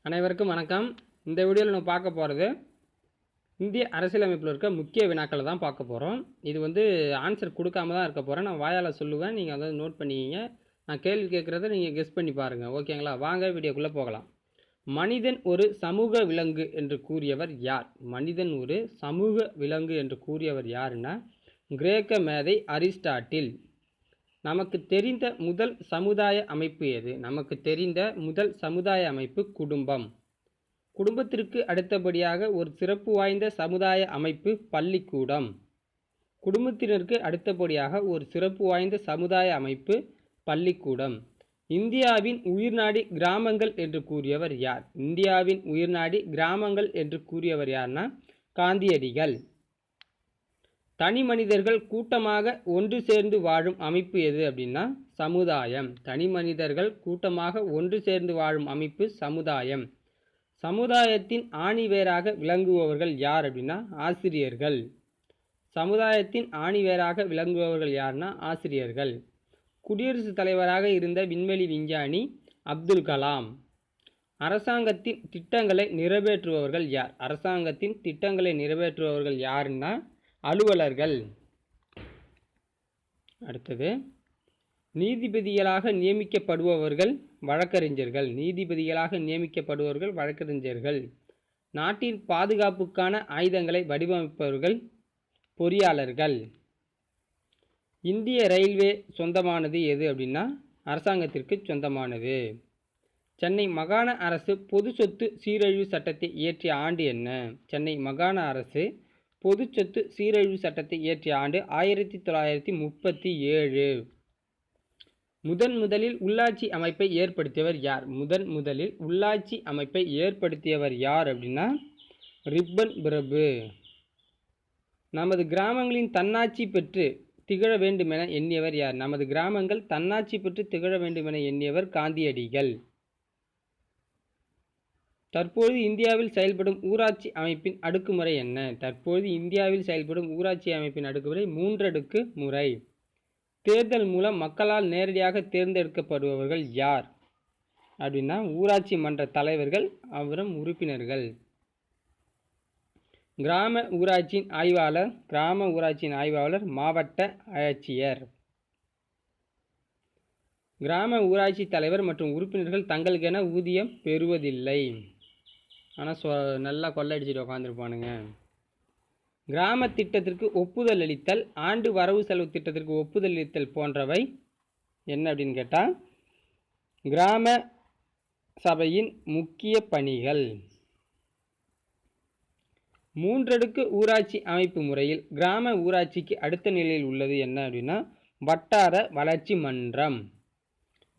அனைவருக்கும் வணக்கம். இந்த வீடியோவில் நம்ம பார்க்க போகிறது இந்திய அரசியலமைப்பில் இருக்க முக்கிய வினாக்களை தான் பார்க்க போகிறோம். இது ஆன்சர் கொடுக்காம தான் இருக்க போகிறேன். நான் வாயால் சொல்லுவேன், நீங்கள் அதை நோட் பண்ணிக்கிங்க. நான் கேள்வி கேட்குறத நீங்கள் கெஸ் பண்ணி பாருங்கள். ஓகேங்களா? வாங்க வீடியோக்குள்ளே போகலாம். மனிதன் ஒரு சமூக விலங்கு என்று கூறியவர் யார்? மனிதன் ஒரு சமூக விலங்கு என்று கூறியவர் யாருன்னா கிரேக்க மேதை அரிஸ்டாட்டில். நமக்கு தெரிந்த முதல் சமுதாய அமைப்பு எது? நமக்கு தெரிந்த முதல் சமுதாய அமைப்பு குடும்பம். குடும்பத்திற்கு அடுத்தபடியாக ஒரு சிறப்பு வாய்ந்த சமுதாய அமைப்பு பள்ளிக்கூடம். குடும்பத்தினருக்கு அடுத்தபடியாக ஒரு சிறப்பு வாய்ந்த சமுதாய அமைப்பு பள்ளிக்கூடம். இந்தியாவின் உயிர்நாடி கிராமங்கள் என்று கூறியவர் யார்? இந்தியாவின் உயிர்நாடி கிராமங்கள் என்று கூறியவர் யார்னா காந்தியடிகள். தனி மனிதர்கள் கூட்டமாக ஒன்று சேர்ந்து வாழும் அமைப்பு எது அப்படின்னா சமுதாயம். தனி மனிதர்கள் கூட்டமாக ஒன்று சேர்ந்து வாழும் அமைப்பு சமுதாயம். சமுதாயத்தின் ஆணிவேராக விளங்குபவர்கள் யார் அப்படின்னா ஆசிரியர்கள். சமுதாயத்தின் ஆணிவேராக விளங்குபவர்கள் யார்னா ஆசிரியர்கள். குடியரசுத் தலைவராக இருந்த விண்வெளி விஞ்ஞானி அப்துல் கலாம். அரசாங்கத்தின் திட்டங்களை நிறைவேற்றுபவர்கள் யார்? அரசாங்கத்தின் திட்டங்களை நிறைவேற்றுபவர்கள் யாருன்னா அலுவலர்கள். அடுத்தது, நீதிபதிகளாக நியமிக்கப்படுபவர்கள் வழக்கறிஞர்கள். நீதிபதிகளாக நியமிக்கப்படுபவர்கள் வழக்கறிஞர்கள். நாட்டின் பாதுகாப்புக்கான ஆயுதங்களை வடிவமைப்பவர்கள் பொறியாளர்கள். இந்திய ரயில்வே சொந்தமானது எது அப்படின்னா அரசாங்கத்திற்கு சொந்தமானது. சென்னை மாகாண அரசு பொது சொத்து சீரழிவு சட்டத்தை இயற்றிய ஆண்டு என்ன? சென்னை மாகாண அரசு பொது சொத்து சீரழிவு சட்டத்தை இயற்றிய ஆண்டு 1937. முதலில் உள்ளாட்சி அமைப்பை ஏற்படுத்தியவர் யார்? முதலில் உள்ளாட்சி அமைப்பை ஏற்படுத்தியவர் யார் அப்படின்னா ரிப்பன் பிரபு. நமது கிராமங்களின் தன்னாட்சி பெற்று திகழ வேண்டுமென எண்ணியவர் யார்? நமது கிராமங்கள் தன்னாட்சி பெற்று திகழ வேண்டுமென எண்ணியவர் காந்தியடிகள். தற்போது இந்தியாவில் செயல்படும் ஊராட்சி அமைப்பின் அடுக்குமுறை என்ன? தற்போது இந்தியாவில் செயல்படும் ஊராட்சி அமைப்பின் அடுக்குமுறை 3 அடுக்கு முறை. தேர்தல் மூலம் மக்களால் நேரடியாக தேர்ந்தெடுக்கப்படுபவர்கள் யார் அப்படின்னா ஊராட்சி மன்ற தலைவர்கள், அவரும் உறுப்பினர்கள். கிராம ஊராட்சியின் ஆய்வாளர் மாவட்ட ஆட்சியர். கிராம ஊராட்சி தலைவர் மற்றும் உறுப்பினர்கள் தங்களுக்கென ஊதியம் பெறுவதில்லை. ஆனால் நல்லா கொள்ளடிச்சிட்டு உட்காந்துருப்பானுங்க. கிராம திட்டத்திற்கு ஒப்புதல் அளித்தல், ஆண்டு வரவு செலவு திட்டத்திற்கு ஒப்புதல் அளித்தல் போன்றவை என்ன அப்படின்னு கேட்டால் கிராம சபையின் முக்கிய பணிகள். 3 அடுக்கு ஊராட்சி அமைப்பு முறையில் கிராம ஊராட்சிக்கு அடுத்த நிலையில் உள்ளது என்ன அப்படின்னா வட்டார வளர்ச்சி மன்றம்.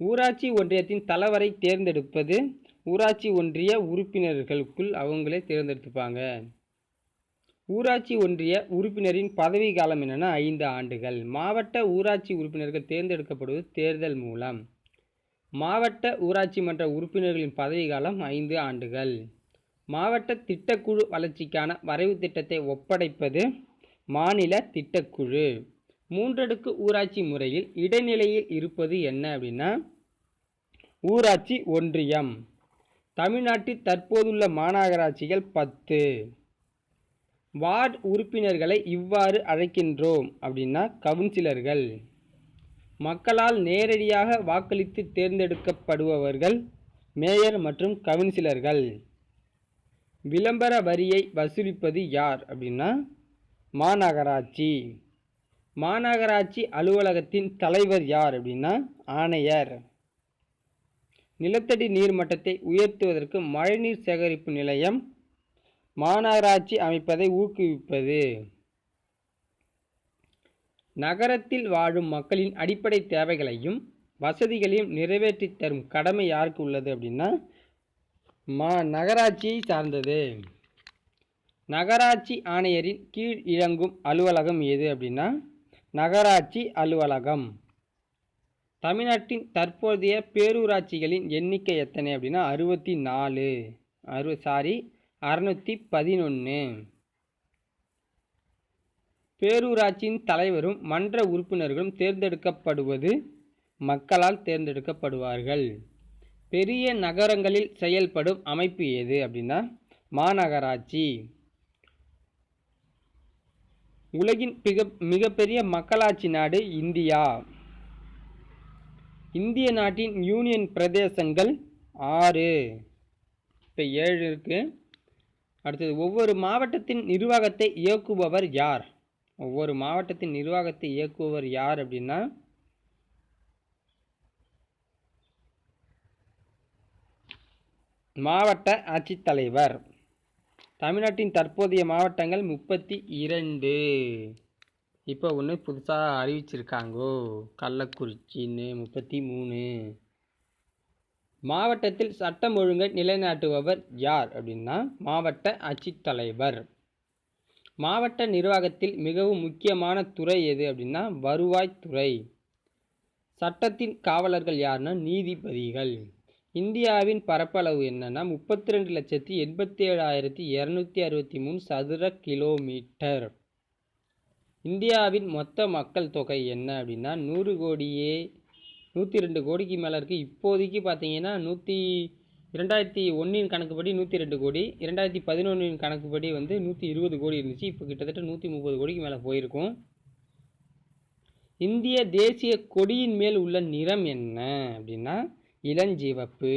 ஊராட்சி ஒன்றியத்தின் தலைவரை தேர்ந்தெடுப்பது ஊராட்சி ஒன்றிய உறுப்பினர்களுக்குள் அவங்களே தேர்ந்தெடுத்துப்பாங்க. ஊராட்சி ஒன்றிய உறுப்பினரின் பதவி காலம் என்னென்னா 5 ஆண்டுகள். மாவட்ட ஊராட்சி உறுப்பினர்கள் தேர்ந்தெடுக்கப்படுவது தேர்தல் மூலம். மாவட்ட ஊராட்சி மன்ற உறுப்பினர்களின் பதவி காலம் 5 ஆண்டுகள். மாவட்ட திட்டக்குழு வளர்ச்சிக்கான வரைவு திட்டத்தை ஒப்படைப்பது மாநில திட்டக்குழு. 3 அடுக்கு ஊராட்சி முறையில் இடைநிலையில் இருப்பது என்ன அப்படின்னா ஊராட்சி ஒன்றியம். தமிழ்நாட்டில் தற்போதுள்ள மாநகராட்சிகள் 10. வார்டு உறுப்பினர்களை இவ்வாறு அழைக்கின்றோம் அப்படின்னா கவுன்சிலர்கள். மக்களால் நேரடியாக வாக்களித்து தேர்ந்தெடுக்கப்படுபவர்கள் மேயர் மற்றும் கவுன்சிலர்கள். விளம்பர வரியை வசூலிப்பது யார் அப்படின்னா மாநகராட்சி. மாநகராட்சி அலுவலகத்தின் தலைவர் யார் அப்படின்னா ஆணையர். நிலத்தடி நீர் மட்டத்தை உயர்த்துவதற்கு மழைநீர் சேகரிப்பு நிலையம் மாநகராட்சி அமைப்பதை ஊக்குவிப்பது. நகரத்தில் வாழும் மக்களின் அடிப்படை தேவைகளையும் வசதிகளையும் நிறைவேற்றி தரும் கடமை யாருக்கு உள்ளது அப்படின்னா நகராட்சியை சார்ந்தது. நகராட்சி ஆணையரின் கீழ் இயங்கும் அலுவலகம் எது அப்படின்னா நகராட்சி அலுவலகம். தமிழ்நாட்டின் தற்போதைய பேரூராட்சிகளின் எண்ணிக்கை எத்தனை அப்படின்னா 611. பேரூராட்சியின் தலைவரும் மன்ற உறுப்பினர்களும் தேர்ந்தெடுக்கப்படுவது மக்களால் தேர்ந்தெடுக்கப்படுவார்கள். பெரிய நகரங்களில் செயல்படும் அமைப்பு எது அப்படின்னா மாநகராட்சி. உலகின் மிகப்பெரிய மக்களாட்சி நாடு இந்தியா. இந்திய நாட்டின் யூனியன் பிரதேசங்கள் 6. இப்போ 7 இருக்கு. அடுத்தது, ஒவ்வொரு மாவட்டத்தின் நிர்வாகத்தை இயக்குபவர் யார்? ஒவ்வொரு மாவட்டத்தின் நிர்வாகத்தை இயக்குபவர் யார் அப்படின்னா மாவட்ட ஆட்சித்தலைவர். தமிழ்நாட்டின் தற்போதைய மாவட்டங்கள் 32. இப்போ ஒன்று புதுசாக அறிவிச்சிருக்காங்கோ, கள்ளக்குறிச்சின்னு 33. மாவட்டத்தில் சட்டம் ஒழுங்கை நிலைநாட்டுபவர் யார் அப்படின்னா மாவட்ட ஆட்சித்தலைவர். மாவட்ட நிர்வாகத்தில் மிகவும் முக்கியமான துறை எது அப்படின்னா வருவாய்த்துறை. சட்டத்தின் காவலர்கள் யாருன்னா நீதிபதிகள். இந்தியாவின் பரப்பளவு என்னன்னா 32,87,263 சதுர கிலோமீட்டர். இந்தியாவின் மொத்த மக்கள் தொகை என்ன அப்படின்னா 100 கோடியே 102 கோடிக்கு மேலே இருக்குது. இப்போதைக்கு பார்த்தீங்கன்னா 2001 கணக்குப்படி 102 கோடி, 2011 கணக்குப்படி வந்து 120 கோடி இருந்துச்சு. இப்போ கிட்டத்தட்ட 130 கோடிக்கு மேலே போயிருக்கும். இந்திய தேசிய கொடியின் மேல் உள்ள நிறம் என்ன அப்படின்னா இளஞ்சிவப்பு.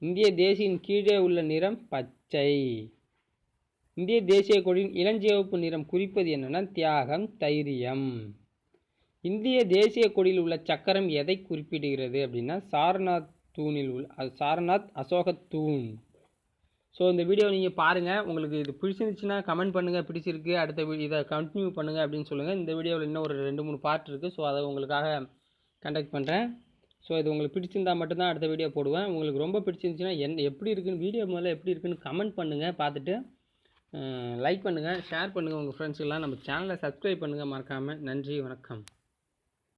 இந்திய தேசியின் கீழே உள்ள நிறம் பச்சை. இந்திய தேசிய கொடியின் இளஞ்சிவப்பு நிறம் குறிப்பது என்னன்னா தியாகம், தைரியம். இந்திய தேசிய கொடியில் உள்ள சக்கரம் எதை குறிப்பிடுகிறது அப்படின்னா சாரநாத் தூணில் உள்ள சாரநாத் அசோக தூண். ஸோ இந்த வீடியோ நீங்கள் பாருங்கள். உங்களுக்கு இது பிடிச்சிருந்துச்சுன்னா கமெண்ட் பண்ணுங்கள், பிடிச்சிருக்கு அடுத்த இதை கண்டினியூ பண்ணுங்கள் அப்படின்னு சொல்லுங்கள். இந்த வீடியோவில் இன்னும் ஒரு 2-3 பார்ட் இருக்குது. ஸோ அதை உங்களுக்காக கண்டக்ட் பண்ணுறேன். ஸோ இது உங்களுக்கு பிடிச்சிருந்தால் மட்டும்தான் அடுத்த வீடியோ போடுவேன். உங்களுக்கு ரொம்ப பிடிச்சிருந்துச்சுன்னா எப்படி இருக்குன்னு வீடியோ முதல்ல எப்படி இருக்குன்னு கமெண்ட் பண்ணுங்கள். பார்த்துட்டு லைக் பண்ணுங்கள், ஷேர் பண்ணுங்கள் உங்கள் ஃப்ரெண்ட்ஸுக்கெல்லாம். நம்ம சேனலை சப்ஸ்கிரைப் பண்ணுங்கள் மறக்காமல். நன்றி, வணக்கம்.